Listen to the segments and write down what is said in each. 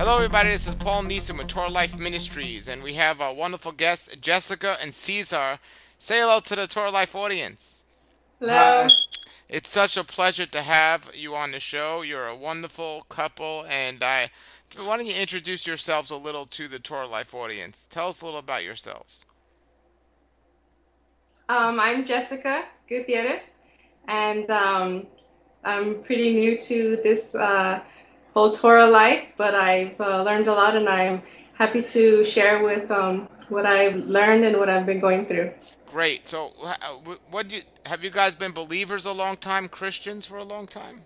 Hello everybody, this is Paul Neeson with Torah Life Ministries, and we have our wonderful guests, Jessica and Caesar. Say hello to the Torah Life audience. Hello. Hi. It's such a pleasure to have you on the show. You're a wonderful couple, and why don't you introduce yourselves a little to the Torah Life audience? Tell us a little about yourselves. I'm Jessica Gutierrez, and I'm pretty new to this whole Torah life, but I've learned a lot, and I'm happy to share with what I've learned and what I've been going through. Great. So, have you guys been believers a long time, Christians for a long time?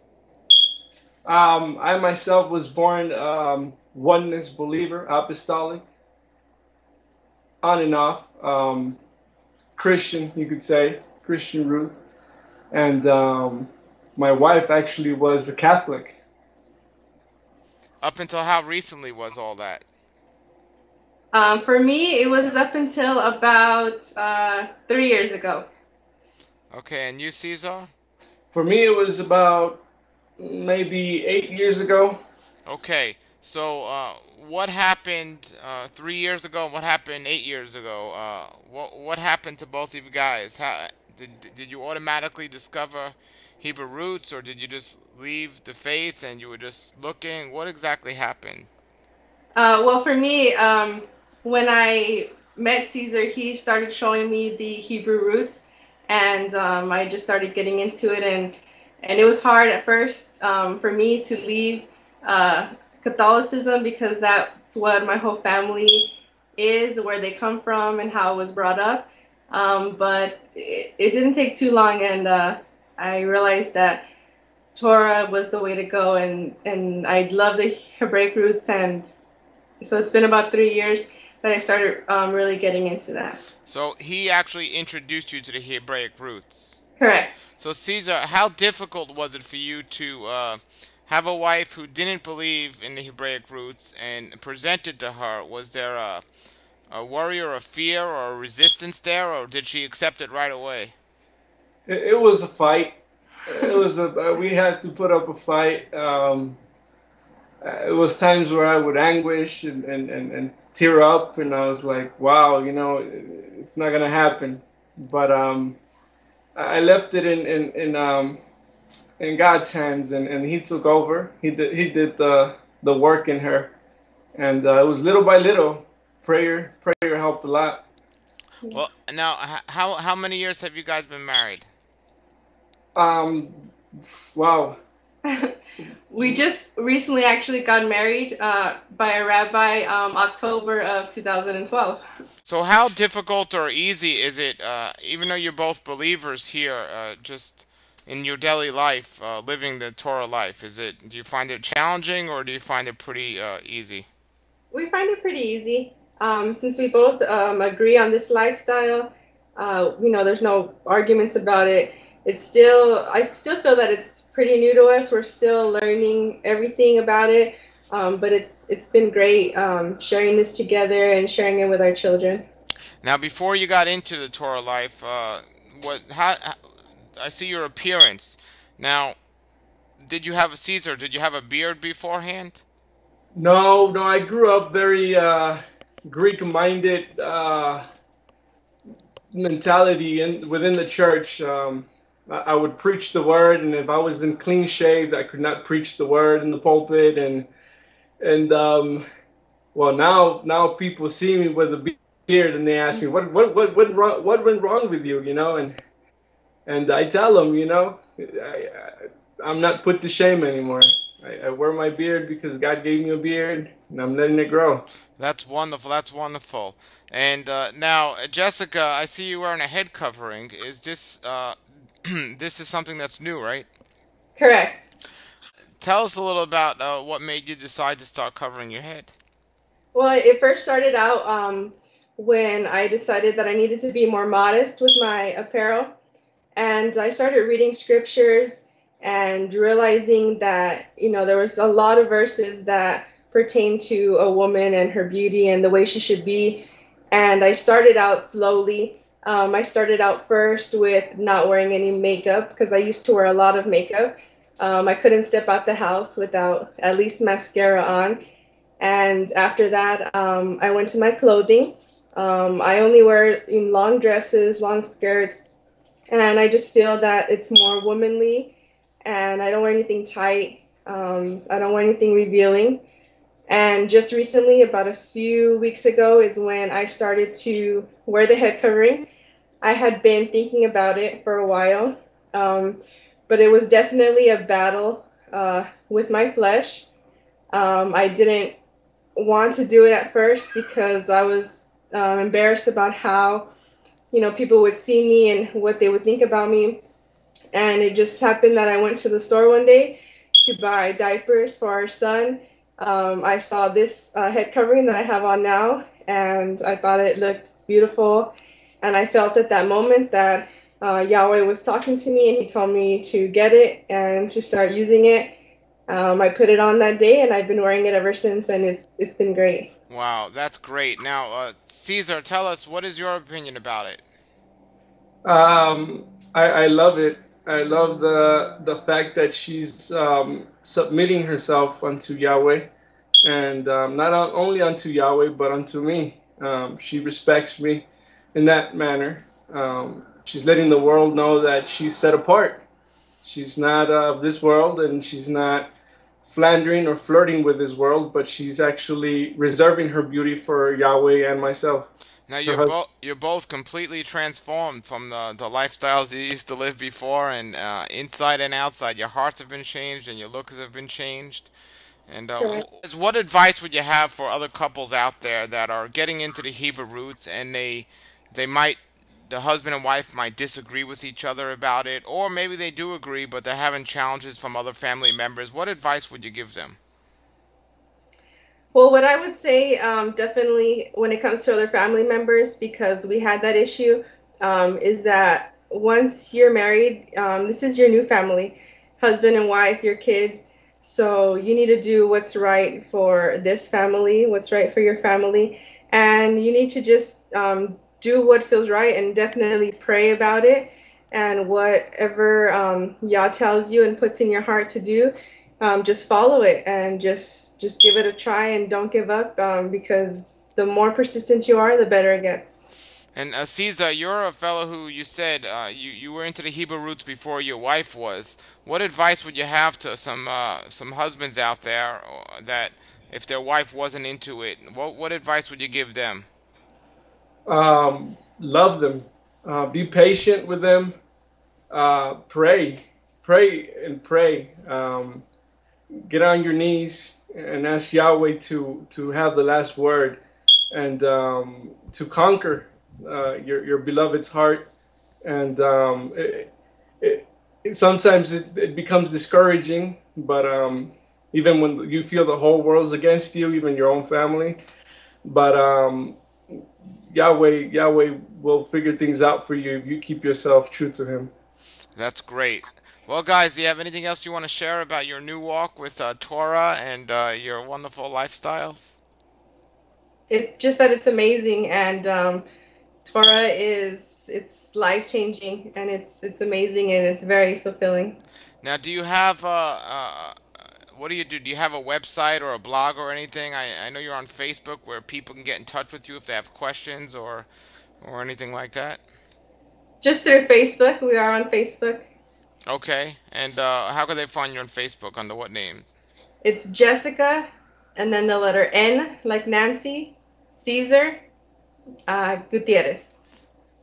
I myself was born oneness believer, apostolic, on and off, Christian, you could say, Christian roots. And my wife actually was a Catholic. Up until how recently was all that? For me, it was up until about 3 years ago. Okay, and you, Caesar? For me, it was about maybe 8 years ago. Okay, so what happened 3 years ago? And what happened 8 years ago? What happened to both of you guys? Did you automatically discover Hebrew roots, or did you just leave the faith and you were just looking? What exactly happened? Well, for me, when I met Caesar, he started showing me the Hebrew roots, and I just started getting into it, and it was hard at first for me to leave Catholicism because that's what my whole family is, where they come from, and how I was brought up. But it didn't take too long, and I realized that Torah was the way to go, and I love the Hebraic roots, and so it's been about 3 years that I started really getting into that. So he actually introduced you to the Hebraic roots. Correct. So Caesar, how difficult was it for you to have a wife who didn't believe in the Hebraic roots and presented to her? Was there a worry or a fear or a resistance there, or did she accept it right away? It was a fight. It was we had to put up a fight. It was times where I would anguish and tear up, and I was like, wow, it's not gonna happen. But I left it in God's hands, and He took over. He did the work in her, and it was little by little. Prayer helped a lot. Well, now, how many years have you guys been married? Um, wow. We just recently actually got married by a rabbi October of 2012. So how difficult or easy is it, even though you're both believers here, just in your daily life, living the Torah life? Do you find it challenging, or do you find it pretty easy? We find it pretty easy since we both agree on this lifestyle. There's no arguments about it. I still feel that it's pretty new to us. We're still learning everything about it, but it's been great sharing this together and sharing it with our children. Now, before you got into the Torah life, how I see your appearance. Now, Caesar? Did you have a beard beforehand? No, no, I grew up very Greek-minded mentality within the church. I would preach the word, and if I wasn't clean shaved, I could not preach the word in the pulpit. And well, now people see me with a beard, and they ask me what went wrong with you, and I tell them, I'm not put to shame anymore. I wear my beard because God gave me a beard, and I'm letting it grow. That's wonderful. That's wonderful. And now, Jessica, I see you wearing a head covering. Is this this is something that's new, right? Correct. Tell us a little about what made you decide to start covering your head. Well, it first started out when I decided that I needed to be more modest with my apparel. And I started reading scriptures and realizing that, there was a lot of verses that pertain to a woman and her beauty and the way she should be. And I started out slowly. I started out first with not wearing any makeup because I used to wear a lot of makeup. I couldn't step out the house without at least mascara on. And after that, I went to my clothing. I only wear in long dresses, long skirts, and I just feel that it's more womanly, and I don't wear anything tight. I don't wear anything revealing. And just recently, about a few weeks ago, is when I started to wear the head covering. I had been thinking about it for a while, but it was definitely a battle with my flesh. I didn't want to do it at first because I was embarrassed about how, people would see me and what they would think about me. And it just happened that I went to the store one day to buy diapers for our son. I saw this head covering that I have on now, and I thought it looked beautiful. And I felt at that moment that Yahweh was talking to me, and he told me to get it and to start using it. I put it on that day, and I've been wearing it ever since, and it's been great. Wow, that's great. Now, Caesar, tell us, what is your opinion about it? I love it. I love the fact that she's submitting herself unto Yahweh, and not only unto Yahweh but unto me. She respects me in that manner. She's letting the world know that she's set apart. She's not of this world, and she's not flandering or flirting with this world, but she's actually reserving her beauty for Yahweh and myself. Now Her husband. you're both completely transformed from the lifestyles you used to live before, and inside and outside, your hearts have been changed and your looks have been changed. And Correct. what advice would you have for other couples out there that are getting into the Hebrew roots, and they might, the husband and wife might disagree with each other about it, or maybe they do agree but they're having challenges from other family members? What advice would you give them? Well, what I would say, definitely when it comes to other family members, because we had that issue, is that once you're married, this is your new family, husband and wife, your kids. So you need to do what's right for this family, what's right for your family, and you need to just do what feels right and definitely pray about it. And whatever Yah tells you and puts in your heart to do, just follow it and just give it a try and don't give up, because the more persistent you are, the better it gets. And Caesar, you're a fellow who you said you were into the Hebrew roots before your wife was. What advice would you have to some husbands out there that if their wife wasn't into it, what advice would you give them? Love them. Be patient with them. Pray, pray, and pray. Get on your knees and ask Yahweh to have the last word, and to conquer your beloved's heart. And sometimes it becomes discouraging, but even when you feel the whole world's against you, even your own family, but Yahweh will figure things out for you if you keep yourself true to Him. That's great. Well, guys, do you have anything else you want to share about your new walk with Torah and your wonderful lifestyles? It just that it's amazing, and Torah it's life changing, and it's amazing, and it's very fulfilling. Now, do you have what do you do? Do you have a website or a blog or anything? I know you're on Facebook where people can get in touch with you if they have questions or anything like that. Just through Facebook, we are on Facebook. Okay, and how can they find you on Facebook? Under what name? It's Jessica, and then the letter N, like Nancy, Caesar, Gutierrez.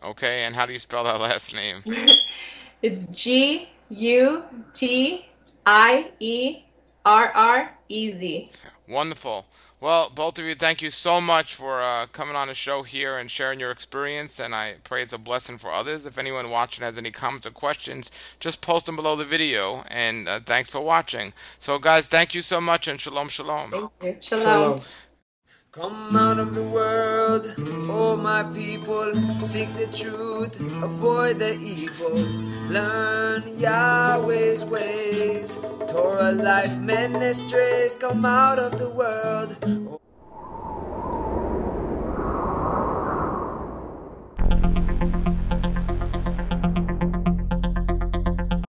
Okay, and how do you spell that last name? It's Gutierrez. Wonderful. Well, both of you, thank you so much for coming on the show here and sharing your experience, and I pray it's a blessing for others. If anyone watching has any comments or questions, just post them below the video, and thanks for watching. So, guys, thank you so much, and shalom, shalom. Thank you. Shalom. Shalom. Come out of the world, oh my people, seek the truth, avoid the evil, learn Yahweh's ways, Torah Life Ministries, come out of the world.